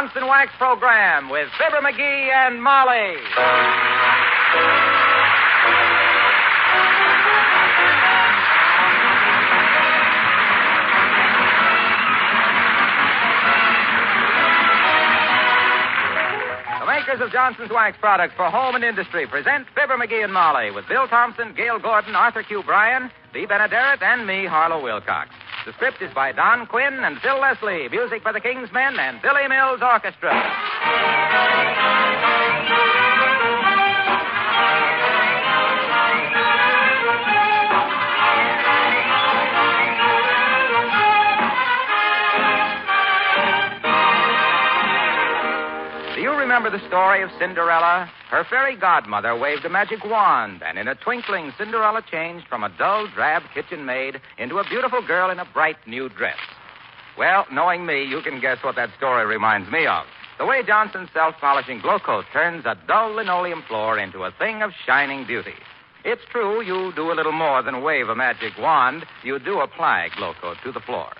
Johnson Wax program with Fibber, McGee, and Molly. The makers of Johnson's Wax products for home and industry present Fibber, McGee, and Molly with Bill Thompson, Gail Gordon, Arthur Q. Bryan, Dee Benaderet, and me, Harlow Wilcox. The script is by Don Quinn and Phil Leslie. Music by the King's Men and Billy Mills Orchestra. Do you remember the story of Cinderella? Her fairy godmother waved a magic wand, and in a twinkling, Cinderella changed from a dull, drab kitchen maid into a beautiful girl in a bright new dress. Well, knowing me, you can guess what that story reminds me of. The way Johnson's self-polishing glow coat turns a dull linoleum floor into a thing of shining beauty. It's true, you do a little more than wave a magic wand. You do apply glow coat to the floor.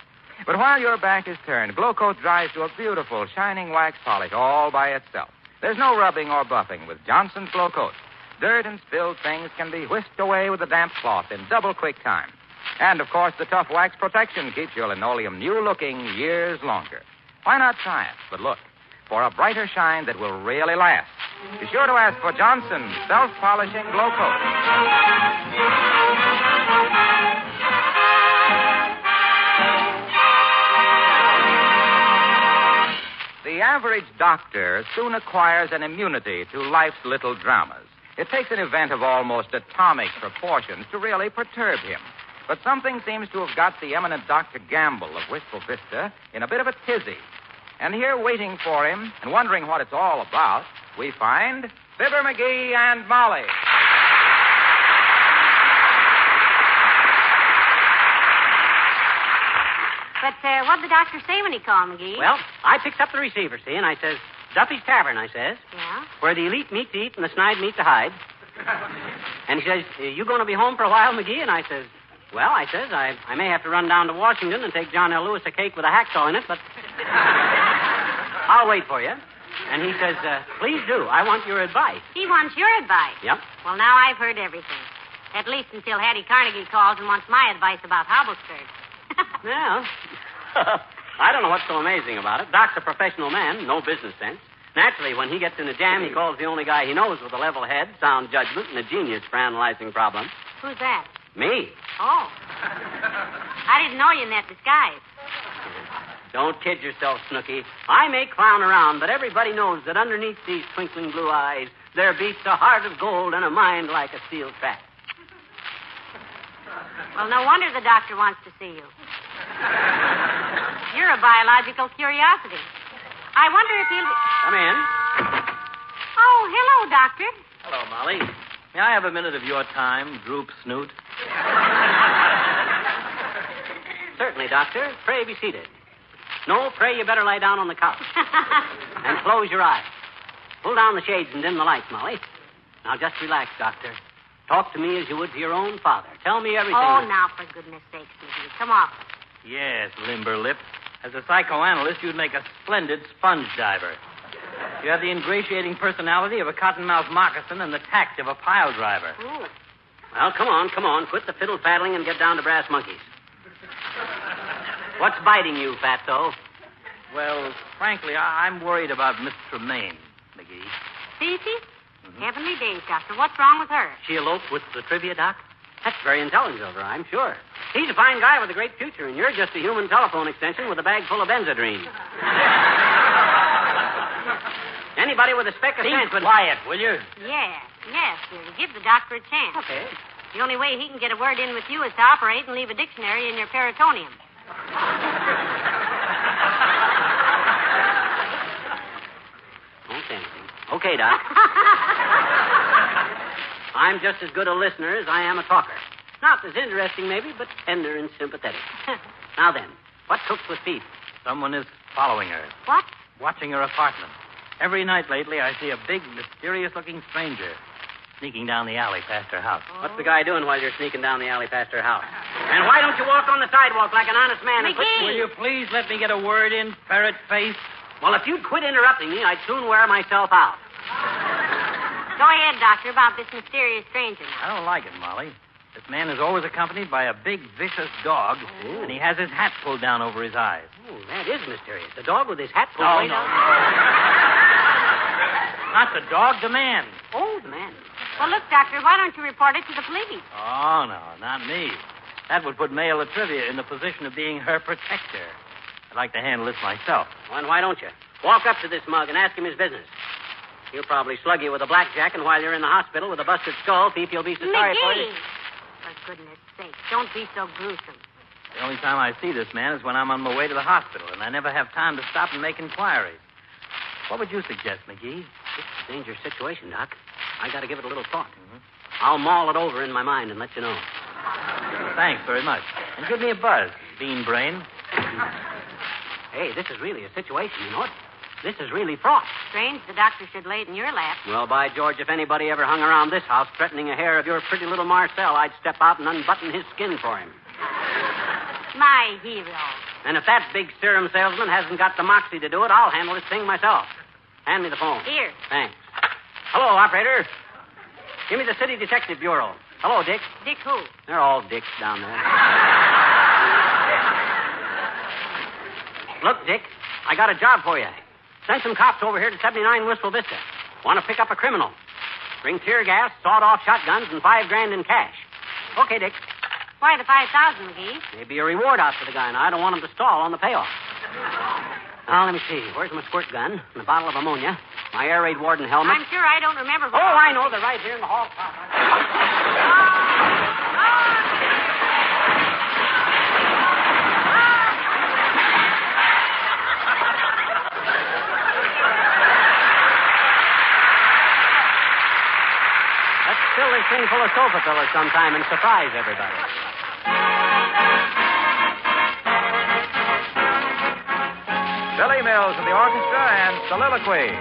But while your back is turned, glow coat dries to a beautiful, shining wax polish all by itself. There's no rubbing or buffing with Johnson's glow coat. Dirt and spilled things can be whisked away with a damp cloth in double quick time. And, of course, the tough wax protection keeps your linoleum new-looking years longer. Why not try it? But look, for a brighter shine that will really last, be sure to ask for Johnson's self-polishing glow coat. The average doctor soon acquires an immunity to life's little dramas. It takes an event of almost atomic proportions to really perturb him. But something seems to have got the eminent Dr. Gamble of Wistful Vista in a bit of a tizzy. And here waiting for him and wondering what it's all about, we find Fibber, McGee, and Molly. But what'd the doctor say when he called, McGee? Well, I picks up the receiver, see, and I says, Duffy's Tavern, I says. Yeah? Where the elite meet to eat and the snide meet to hide. And he says, you going to be home for a while, McGee? And I says, well, I says, I may have to run down to Washington and take John L. Lewis a cake with a hacksaw in it, but I'll wait for you. And he says, please do. I want your advice. He wants your advice? Yep. Well, now I've heard everything. At least until Hattie Carnegie calls and wants my advice about hobble skirts. Well, I don't know what's so amazing about it. Doc's a professional man, no business sense. Naturally, when he gets in a jam, he calls the only guy he knows with a level head, sound judgment, and a genius for analyzing problems. Who's that? Me. Oh. I didn't know you in that disguise. Don't kid yourself, Snooky. I may clown around, but everybody knows that underneath these twinkling blue eyes, there beats a heart of gold and a mind like a steel trap. Well, no wonder the doctor wants to see you. You're a biological curiosity. I wonder if he'll be... Come in. Oh, hello, Doctor. Hello, Molly. May I have a minute of your time, Droop Snoot? Certainly, Doctor. Pray be seated. No, pray you better lie down on the couch. And close your eyes. Pull down the shades and dim the lights, Molly. Now, just relax, Doctor. Talk to me as you would to your own father. Tell me everything. Oh, now, for goodness sakes, McGee. Come off. Yes, limber lip. As a psychoanalyst, you'd make a splendid sponge diver. You have the ingratiating personality of a cottonmouth moccasin and the tact of a pile driver. Ooh. Well, come on. Quit the fiddle paddling and get down to brass monkeys. What's biting you, Fatso? Well, frankly, I'm worried about Miss Tremaine, McGee. Fifi? Heavenly days, Doctor. What's wrong with her? She eloped with the trivia doc? That's very intelligent of her, I'm sure. He's a fine guy with a great future, and you're just a human telephone extension with a bag full of Benzedrine. Anybody with a speck of sense would... quiet, will you? Yes, dear. Give the doctor a chance. Okay. The only way he can get a word in with you is to operate and leave a dictionary in your peritoneum. Okay, Doc. I'm just as good a listener as I am a talker. Not as interesting, maybe, but tender and sympathetic. Now then, what cooks with Fifi? Someone is following her. What? Watching her apartment. Every night lately, I see a big, mysterious-looking stranger sneaking down the alley past her house. What's the guy doing while you're sneaking down the alley past her house? And why don't you walk on the sidewalk like an honest man and quit... McGee! Will you please let me get a word in, ferret face? Well, if you'd quit interrupting me, I'd soon wear myself out. Go ahead, Doctor, about this mysterious stranger. I don't like it, Molly. This man is always accompanied by a big, vicious dog, and he has his hat pulled down over his eyes. Oh, that is mysterious. The dog with his hat pulled way down. Not the dog, the man. Oh, the man. Well, look, Doctor, why don't you report it to the police? Oh, no, not me. That would put Mayor Latrivia in the position of being her protector. I'd like to handle this myself. Well, then why don't you? Walk up to this mug and ask him his business. He'll probably slug you with a blackjack, and while you're in the hospital with a busted skull, Fifi will be so sorry for you. For goodness sake, don't be so gruesome. The only time I see this man is when I'm on my way to the hospital, and I never have time to stop and make inquiries. What would you suggest, McGee? It's a dangerous situation, Doc. I got to give it a little thought. I'll mull it over in my mind and let you know. Thanks very much. And give me a buzz, Bean Brain. Hey, this is really a situation, you know it? This is really fraught. Strange the doctor should lay it in your lap. Well, by George, if anybody ever hung around this house threatening a hair of your pretty little Marcel, I'd step out and unbutton his skin for him. My hero. And if that big serum salesman hasn't got the moxie to do it, I'll handle this thing myself. Hand me the phone. Here. Thanks. Hello, operator. Give me the City Detective Bureau. Hello, Dick. Dick who? They're all dicks down there. Look, Dick, I got a job for you. Send some cops over here to 79 Wistful Vista. Want to pick up a criminal. Bring tear gas, sawed-off shotguns, and $5,000 in cash. Okay, Dick. Why the 5,000, McGee? Maybe a reward out for the guy, and I don't want him to stall on the payoff. Now, let me see. Where's my squirt gun, and a bottle of ammonia, my air raid warden helmet? I'm sure I don't remember. Oh, I know. They're right here in the hall top. Let's fill this thing full of sofa pillows sometime and surprise everybody. Billy Mills and the orchestra and soliloquy.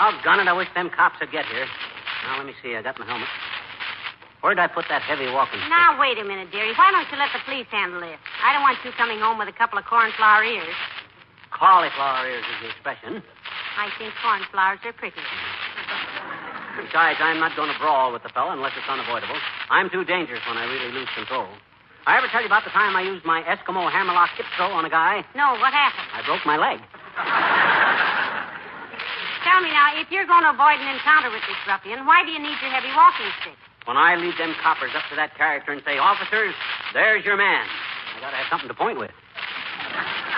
Doggone it, I wish them cops would get here. Now, let me see. I got my helmet. Where'd I put that heavy walking stick? Now, wait a minute, dearie. Why don't you let the police handle this? I don't want you coming home with a couple of cornflower ears. Cauliflower ears is the expression. I think cornflowers are pretty. Besides, I'm not going to brawl with the fella unless it's unavoidable. I'm too dangerous when I really lose control. I ever tell you about the time I used my Eskimo hammerlock hip throw on a guy? No, what happened? I broke my leg. Tell me now, if you're going to avoid an encounter with this ruffian, why do you need your heavy walking stick? When I lead them coppers up to that character and say, officers, there's your man, I got to have something to point with.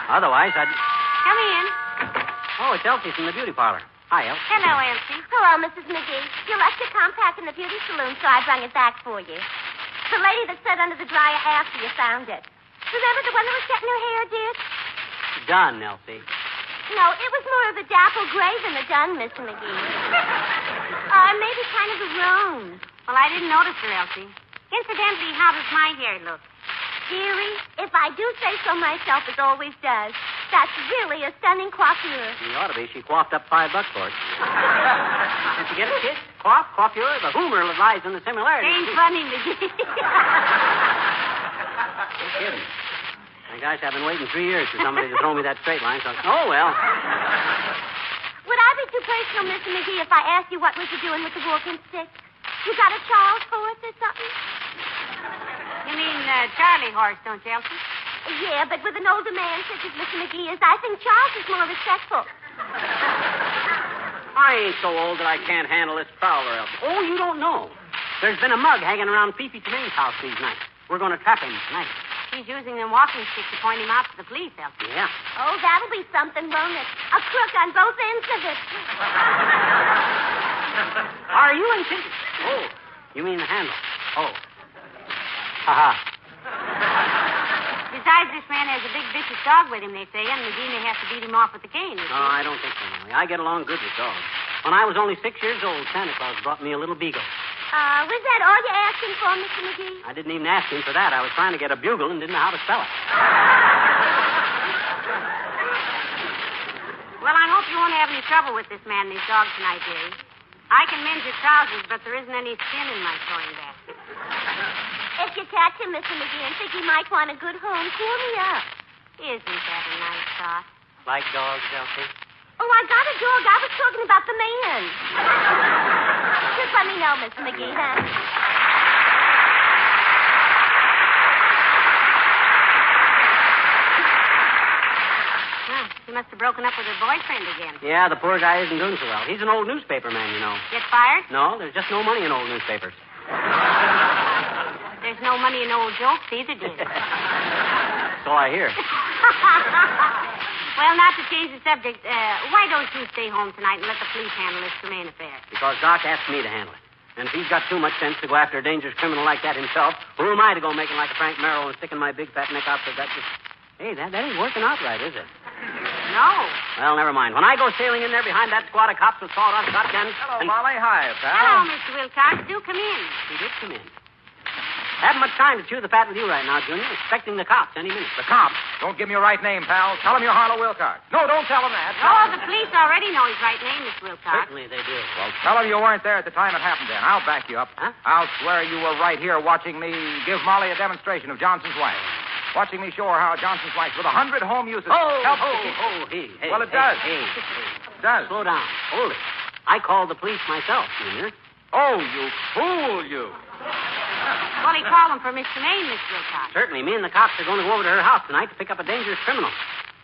Otherwise, I'd... Come in. Oh, it's Elsie from the beauty parlor. Hi, Elsie. Hello, Elsie. Hello, Mrs. McGee. You left your compact in the beauty saloon, so I brought it back for you. The lady that sat under the dryer after you found it. Remember the one that was getting her hair did? Done, Elsie. No, it was more of a dapple gray than a dun, Mr. McGee. Maybe kind of a roan. Well, I didn't notice her, Elsie. Incidentally, how does my hair look? Dearie, if I do say so myself, it always does. That's really a stunning coiffure. She ought to be. She coiffed up $5 for it. Did you get it, kid? Coiffure? The humor lies in the similarity. Ain't funny, McGee. No kidding. My gosh, I've been waiting 3 years for somebody to throw me that straight line, so... Oh, well. Would I be too personal, Mr. McGee, if I asked you what was you doing with the walking stick? You got a Charles horse or something? You mean Charlie horse, don't you, Elsie? Yeah, but with an older man such as Mr. McGee is, I think Charles is more respectful. I ain't so old that I can't handle this Prowler, Elsie. Oh, you don't know. There's been a mug hanging around Fifi Tremaine's house these nights. We're going to trap him tonight. He's using them walking sticks to point him out to the police, Elsie. Yeah. Oh, that'll be something, won't it? A crook on both ends of it. Are you insisting? Oh, you mean the handle. Oh. Ha-ha. Besides, this man has a big vicious dog with him, they say, and McGee may have to beat him off with the cane. No, I don't think so, Nellie. I get along good with dogs. When I was only 6 years old, Santa Claus brought me a little beagle. Was that all you're asking for, Mr. McGee? I didn't even ask him for that. I was trying to get a bugle and didn't know how to spell it. Well, I hope you won't have any trouble with this man and his dog tonight, dearie. I can mend your trousers, but there isn't any skin in my sewing basket. If you catch him, Mr. McGee, and think he might want a good home, cool me up. Isn't that a nice thought? Like dogs, Elsie? Oh, I got a dog. I was talking about the man. Just let me know, Mr. McGee, huh? She must have broken up with her boyfriend again. Yeah, the poor guy isn't doing so well. He's an old newspaper man, you know. Get fired? No, there's just no money in old newspapers. There's no money in old jokes either, dear. So I hear. Well, not to change the subject, why don't you stay home tonight and let the police handle this Tremaine affair? Because Doc asked me to handle it. And if he's got too much sense to go after a dangerous criminal like that himself, who am I to go making like a Frank Merrill and sticking my big fat neck out for that? Hey, that ain't working out right, is it? No. Well, never mind. When I go sailing in there behind that squad of cops with sawed-off shotguns... Hello, Molly. Hi, pal. Hello, Mr. Wilcox. Do come in. He did come in. Haven't much time to chew the fat with you right now, Junior. Expecting the cops any minute. The cops? Don't give me your right name, pal. Tell them you're Harlow Wilcox. No, don't tell them that. Oh, the police already know his right name, Mr. Wilcox. Certainly they do. Well, tell them you weren't there at the time it happened then. I'll back you up. Huh? I'll swear you were right here watching me give Molly a demonstration of Johnson's wax. Watching me show her how Johnson's wax with 100 home uses helps to keep... Hey, well, it does. Hey. It does. Slow down. Hold it. I called the police myself, Junior. Oh, you fool, you. Well, he called him for Miss Tremaine, Mr. Wilcox. Certainly. Me and the cops are going to go over to her house tonight to pick up a dangerous criminal.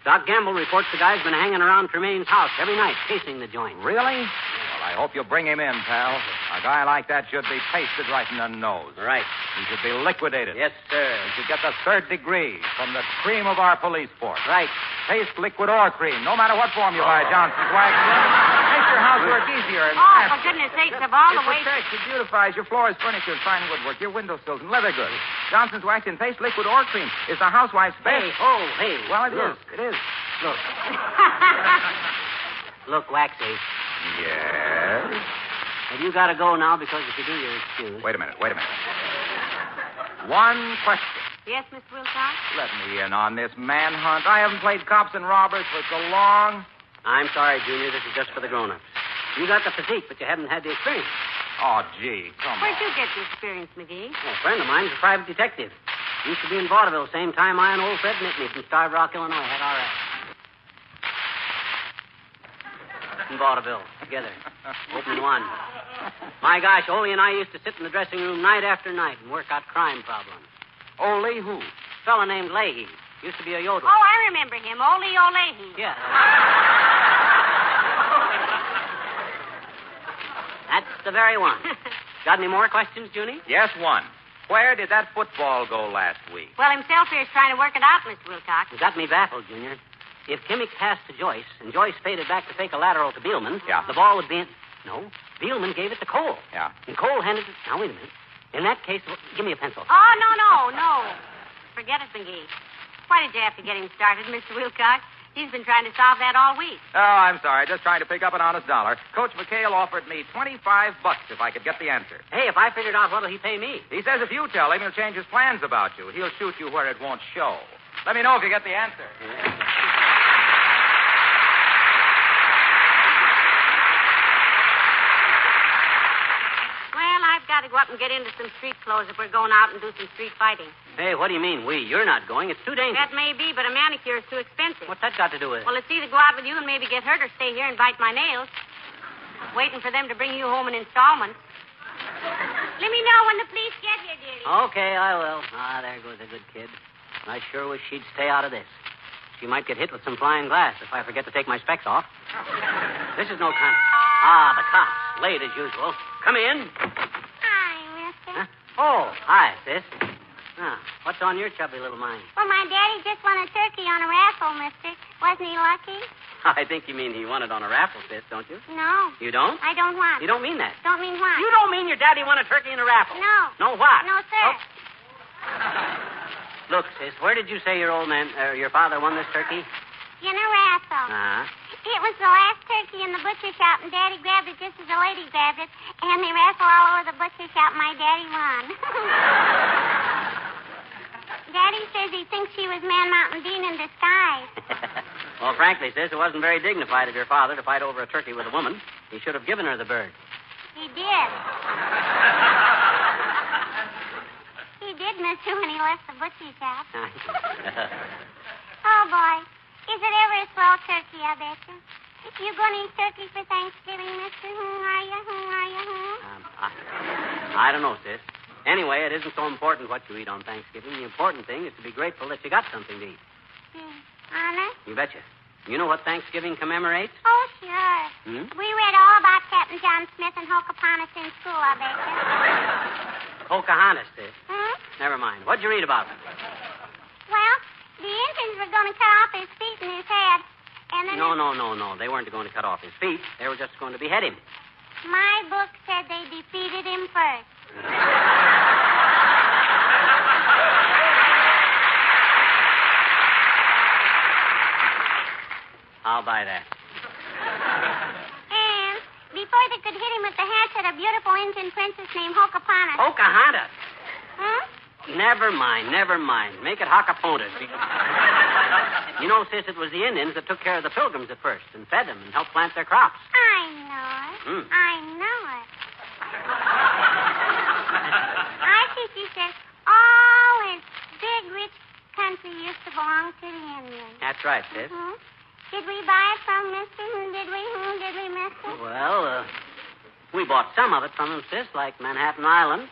Doc Gamble reports the guy's been hanging around Tremaine's house every night, chasing the joint. Really? Well, I hope you bring him in, pal. A guy like that should be pasted right in the nose. Right. He should be liquidated. Yes, sir. He should get the 3rd degree from the cream of our police force. Right. Paste, liquid, or cream, no matter what form you buy Johnson's wax. Makes your housework easier and Oh, for faster. goodness sakes, of all the It ways... protects, it beautifies your floors, furniture, and fine woodwork, your windowsills, and leather goods. Johnson's wax in paste, liquid, or cream is the housewife's best. Hey. Well, it Look. is. It is. Look. Look, Waxy. Yes? Have you got to go now because if you do, you're excused. Wait a minute. One question. Yes, Mr. Wilcox? Let me in on this manhunt. I haven't played cops and robbers for so long. I'm sorry, Junior. This is just for the grown-ups. You got the physique, but you haven't had the experience. Oh, gee, come Where'd on. you get the experience, McGee? Well, a friend of mine's a private detective. Used to be in vaudeville same time I and old Fred Nittany from Starved Rock, Illinois had our act. In vaudeville, together. Open one. My gosh, Ole and I used to sit in the dressing room night after night and work out crime problems. Ole who? A fella named Leahy. Used to be a yodeler. Oh, I remember him. Ole O'Leahy. Yeah. That's the very one. Got any more questions, Junie? Yes, one. Where did that football go last week? Well, himself here's trying to work it out, Mr. Wilcox. You got me baffled, Junior. If Kimmich passed to Joyce and Joyce faded back to fake a lateral to Beelman, Yeah. the ball would be in... No, Beelman gave it to Cole. Yeah. And Cole handed it... Now, wait a minute. In that case, give me a pencil. Oh, no. Forget it, McGee. Why did you have to get him started, Mr. Wilcox? He's been trying to solve that all week. Oh, I'm sorry. Just trying to pick up an honest dollar. Coach McHale offered me $25 if I could get the answer. Hey, if I figured out, what'll he pay me? He says if you tell him, he'll change his plans about you. He'll shoot you where it won't show. Let me know if you get the answer. Well, I've got to go up and get into some street clothes if we're going out and do some street fighting. Hey, what do you mean, we? You're not going. It's too dangerous. That may be, but a manicure is too expensive. What's that got to do with it? Well, it's either go out with you and maybe get hurt or stay here and bite my nails. Waiting for them to bring you home in installments. Let me know when the police get here, dearie. Okay, I will. There goes a good kid. I sure wish she'd stay out of this. She might get hit with some flying glass if I forget to take my specs off. This is no time. The cops. Late as usual. Come in. Hi, mister. Huh? Oh, hi, sis. What's on your chubby little mind? Well, my daddy just won a turkey on a raffle, mister. Wasn't he lucky? I think you mean he won it on a raffle, sis, don't you? No. You don't? I don't want. You don't mean that? Don't mean what? You don't mean your daddy won a turkey in a raffle? No. No what? No, sir. Oh. Look, sis, where did you say your father won this turkey? In a raffle. Uh-huh. It was the last turkey in the butcher shop, and Daddy grabbed it just as the lady grabbed it, and they raffled all over the butcher shop, and my daddy won. Daddy says he thinks she was Man Mountain Dean in disguise. Well, frankly, sis, it wasn't very dignified of your father to fight over a turkey with a woman. He should have given her the bird. He did. He did, mister, when he left the butcher shop. Oh, boy. Is it ever a swell turkey, I bet you? You going to eat turkey for Thanksgiving, mister? Are you? I don't know, sis. Anyway, it isn't so important what you eat on Thanksgiving. The important thing is to be grateful that you got something to eat. Honest? You betcha. You know what Thanksgiving commemorates? Oh, sure. Hmm? We read all about Captain John Smith and Pocahontas in school, I bet you. Pocahontas, sis. Hmm? Never mind. What'd you read about? Well, the Indians were going to cut off his feet and his head, and then... No. They weren't going to cut off his feet. They were just going to behead him. My book said they defeated him first. I'll buy that. And before they could hit him with the hatchet, a beautiful Indian princess named Pocahontas. Pocahontas? Hmm? Never mind. Make it Hockapontas. You know, sis, it was the Indians that took care of the Pilgrims at first and fed them and helped plant their crops. I know it. I know it. Our teacher says all this big, rich country used to belong to the Indians. That's right, sis. Hmm? Did we buy it from Mister? Did we, mister? Well, we bought some of it from them, sis, like Manhattan Island.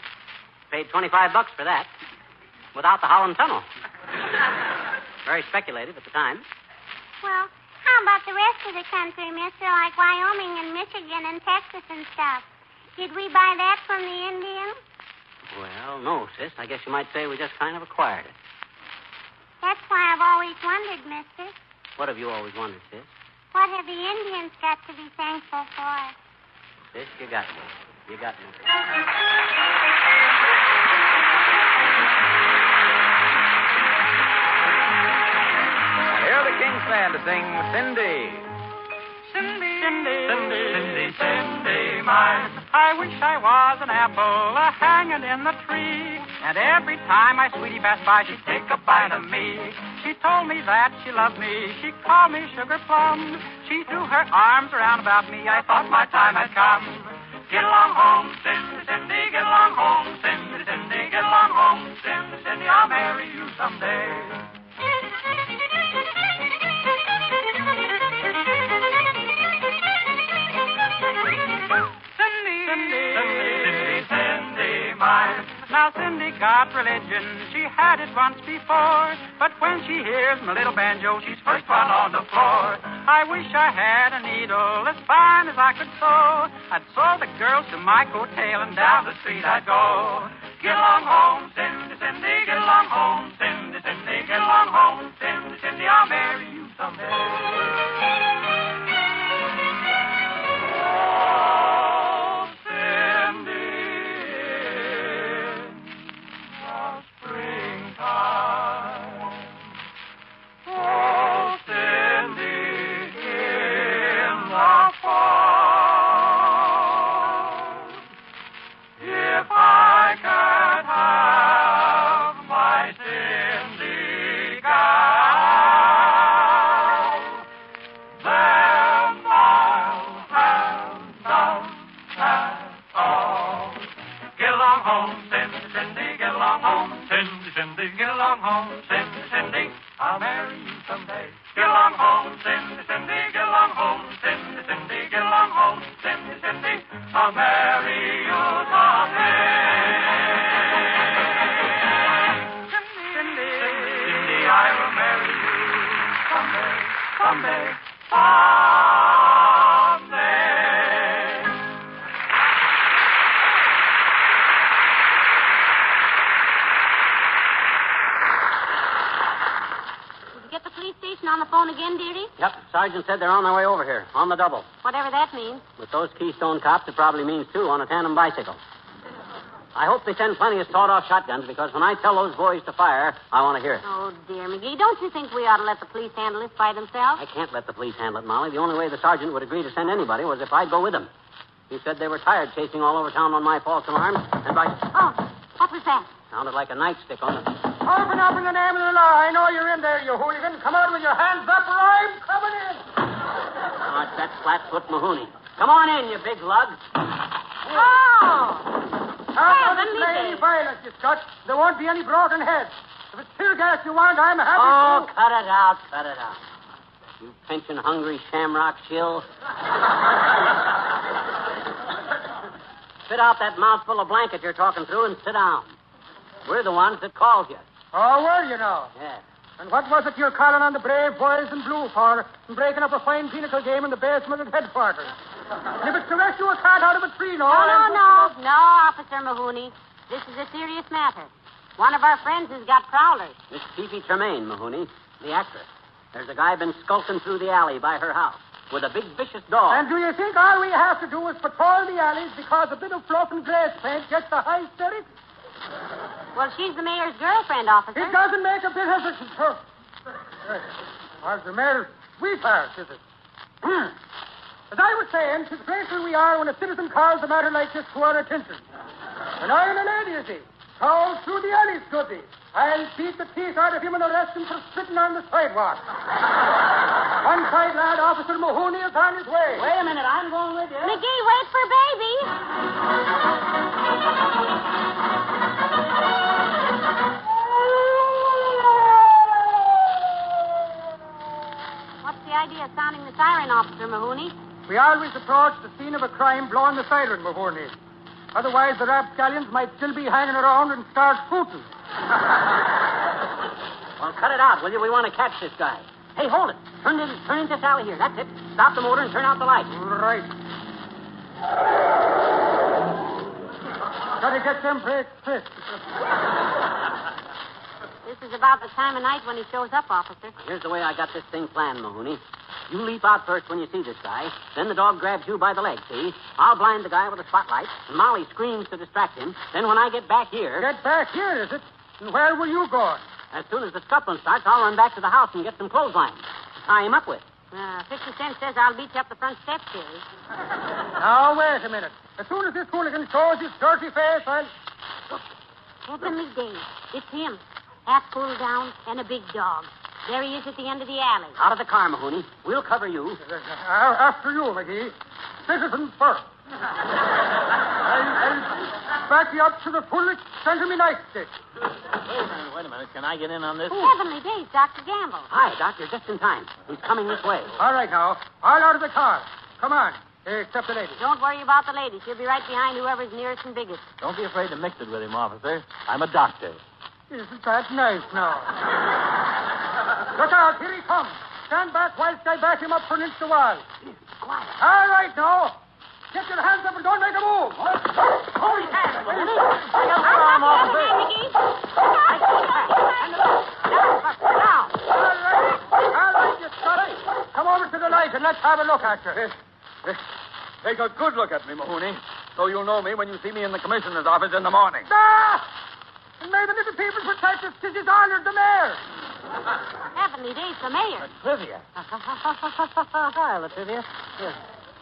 Paid $25 for that. Without the Holland Tunnel. Very speculative at the time. Well, how about the rest of the country, mister, like Wyoming and Michigan and Texas and stuff? Did we buy that from the Indians? Well, no, sis. I guess you might say we just kind of acquired it. That's why I've always wondered, mister. What have you always wondered, sis? What have the Indians got to be thankful for? Sis, you got me. You got me. And here the King's Band to sing Cindy. Cindy, mine. I wish I was an apple hanging in the tree. And every time my sweetie passed by, she'd take a bite of me. She told me that she loved me. She called me Sugar Plum. She threw her arms around about me. I thought my time had come. Get along home, Cindy, Cindy, get along home, Cindy, Cindy, get along home, Cindy, Cindy, I'll marry you someday. Cindy, mine. Now, Cindy got religion. She had it once before. But when she hears my little banjo, she's first one on the floor. I wish I had a needle as fine as I could sew. I'd sew the girls to my coattail and down the street I'd go. Get along home, Cindy, Cindy, get along home, Cindy, Cindy, get along home, Cindy, Cindy, I'll marry you someday. home, Cindy, Cindy. I'll marry you someday. Get along home, Cindy, Cindy. Get along home, Cindy, Cindy. Get along home, Cindy, Cindy. I'll marry you someday. Cindy, Cindy, I will marry you someday, someday, someday. Get the police station on the phone again, dearie? Yep, Sergeant said they're on their way over here, on the double. Whatever that means. With those Keystone cops, it probably means two on a tandem bicycle. I hope they send plenty of sawed-off shotguns, because when I tell those boys to fire, I want to hear it. Oh, dear, McGee, don't you think we ought to let the police handle this by themselves? I can't let the police handle it, Molly. The only way the sergeant would agree to send anybody was if I'd go with them. He said they were tired chasing all over town on my false alarms, and by... Oh, what was that? Sounded like a nightstick on the... Open up in the name of the law. I know you're in there, you hooligan. Come out with your hands up or I'm coming in. Oh, it's that flat-foot Mahoney. Come on in, you big lug. Oh! Don't display any violence, you Scott. There won't be any broken heads. If it's tear gas you want, I'm happy Oh, to... cut it out, cut it out. You pension-hungry shamrock shill. Spit out that mouthful of blanket you're talking through and sit down. We're the ones that called you. Oh, were you now? Yeah. And what was it you're calling on the brave boys in blue for and breaking up a fine pinnacle game in the basement at headquarters? And if it's to rescue a cat out of a tree, No, Officer Mahoney. This is a serious matter. One of our friends has got Prowlers. Miss Fifi Tremaine, Mahoney, the actress. There's a guy been skulking through the alley by her house with a big vicious dog. And do you think all we have to do is patrol the alleys because a bit of fluff and glass paint gets the high spirit? Well, she's the mayor's girlfriend, Officer. It doesn't make a bit of a... Or the mayor's sweetheart, is it? As I was saying, 'tis grateful we are when a citizen calls a matter like this to our attention. And I'm a lady, you see. Calls through the alleys, goody. I'll beat the teeth out of him and arrest him for spitting on the sidewalk. One side, lad, Officer Mahoney is on his way. Wait a minute, I'm going with you. McGee, wait for baby. What's the idea of sounding the siren, Officer Mahoney? We always approach the scene of a crime blowing the siren, Mahoney. Otherwise, the rapscallions might still be hanging around and start scooting. Well, cut it out, will you? We want to catch this guy. Hey, hold it. Turn in this alley here. That's it. Stop the motor and turn out the light. Right. Gotta get them brakes fixed. This is about the time of night when he shows up, Officer. Here's the way I got this thing planned, Mahoney. You leap out first when you see this guy. Then the dog grabs you by the leg, see? I'll blind the guy with a spotlight, and Molly screams to distract him. Then when I get back here... Get back here, is it? And where were you going? As soon as the scuffling starts, I'll run back to the house and get some clotheslines to tie him up with. 50 Cent says I'll beat you up the front steps here. Now, wait a minute. As soon as this hooligan shows his dirty face, I'll... Heavenly days. It's him. Half pulled down and a big dog. There he is at the end of the alley. Out of the car, Mahoney. We'll cover you. After you, McGee. Citizens first. I'll back you up to the full extent of my nightstick. Wait a minute. Can I get in on this? Heavenly days, Dr. Gamble. Hi, Doctor. Just in time. He's coming this way. All right, now. All out of the car. Come on. Except the lady. Don't worry about the lady. She'll be right behind whoever's nearest and biggest. Don't be afraid to mix it with him, officer. I'm a doctor. Isn't that nice now? Look out. Here he comes. Stand back whilst I back him up against the wall. Quiet. All right, now. Get your hands up and don't make a move. Hold his hands, Mahoney. I'm officer. All right, you Scotty. Come over to the light and let's have a look at you. Take a good look at me, Mahoney, so you'll know me when you see me in the commissioner's office in the morning. Ah! And may the little people protect us till he's honored the mayor. Heavenly days, the mayor. Trivia. Hi, Latrivia.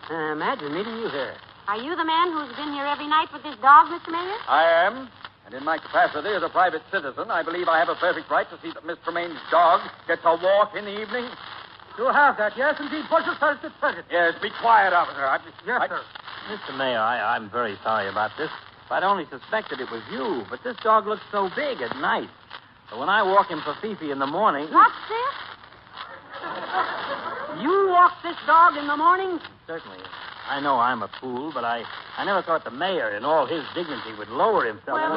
Imagine meeting you here. Are you the man who's been here every night with this dog, Mr. Mayor? I am. And in my capacity as a private citizen, I believe I have a perfect right to see that Miss Tremaine's dog gets a walk in the evening. You have that, yes, indeed. Put yourself to it. Yes, be quiet, officer. Yes, sir. Mr. Mayor, I'm very sorry about this. I'd only suspected it was you, but this dog looks so big and nice. But when I walk him for Fifi in the morning... What's this? You walk this dog in the morning? Certainly. I know I'm a fool, but I never thought the mayor, in all his dignity, would lower himself. Hey,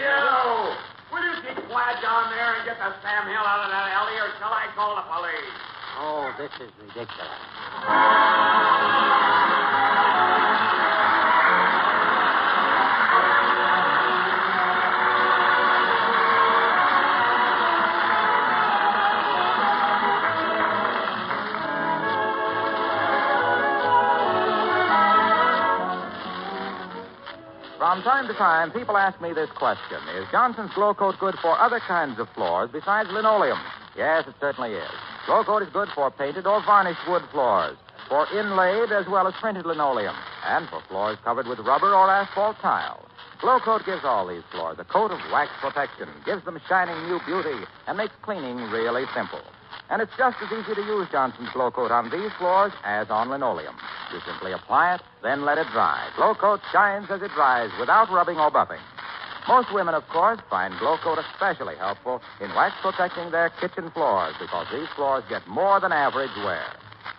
you! Will you keep quiet down there and get the Sam Hill out of that alley, or shall I call the police? Oh, this is ridiculous. From time to time, people ask me this question. Is Johnson's Glow Coat good for other kinds of floors besides linoleum? Yes, it certainly is. Glow Coat is good for painted or varnished wood floors, for inlaid as well as printed linoleum, and for floors covered with rubber or asphalt tile. Glow Coat gives all these floors a coat of wax protection, gives them shining new beauty, and makes cleaning really simple. And it's just as easy to use Johnson's Glow Coat on these floors as on linoleum. You simply apply it, then let it dry. Glow Coat shines as it dries without rubbing or buffing. Most women, of course, find Glow Coat especially helpful in wax protecting their kitchen floors because these floors get more than average wear.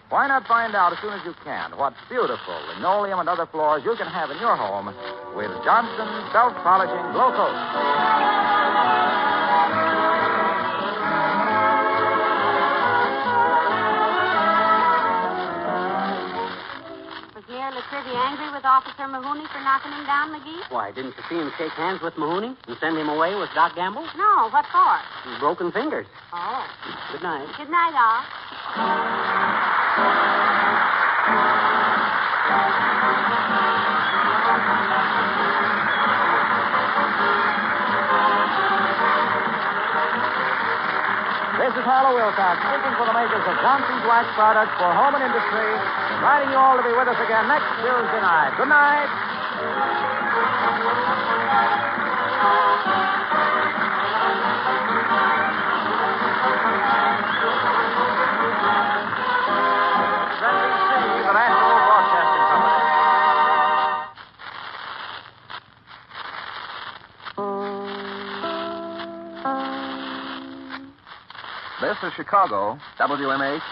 Why not find out as soon as you can what beautiful linoleum and other floors you can have in your home with Johnson's self-polishing Glow Coat? Pretty angry with Officer Mahoney for knocking him down, McGee? Why, didn't you see him shake hands with Mahoney and send him away with Doc Gamble? No, what for? Broken fingers. Oh. Good night. Good night, all. This is Harlow Wilcox speaking for the makers of Johnson's Wax Products for Home and Industry, inviting you all to be with us again next Tuesday night. Good night. NBC, the National Broadcasting Company. This is Chicago, WMAQ.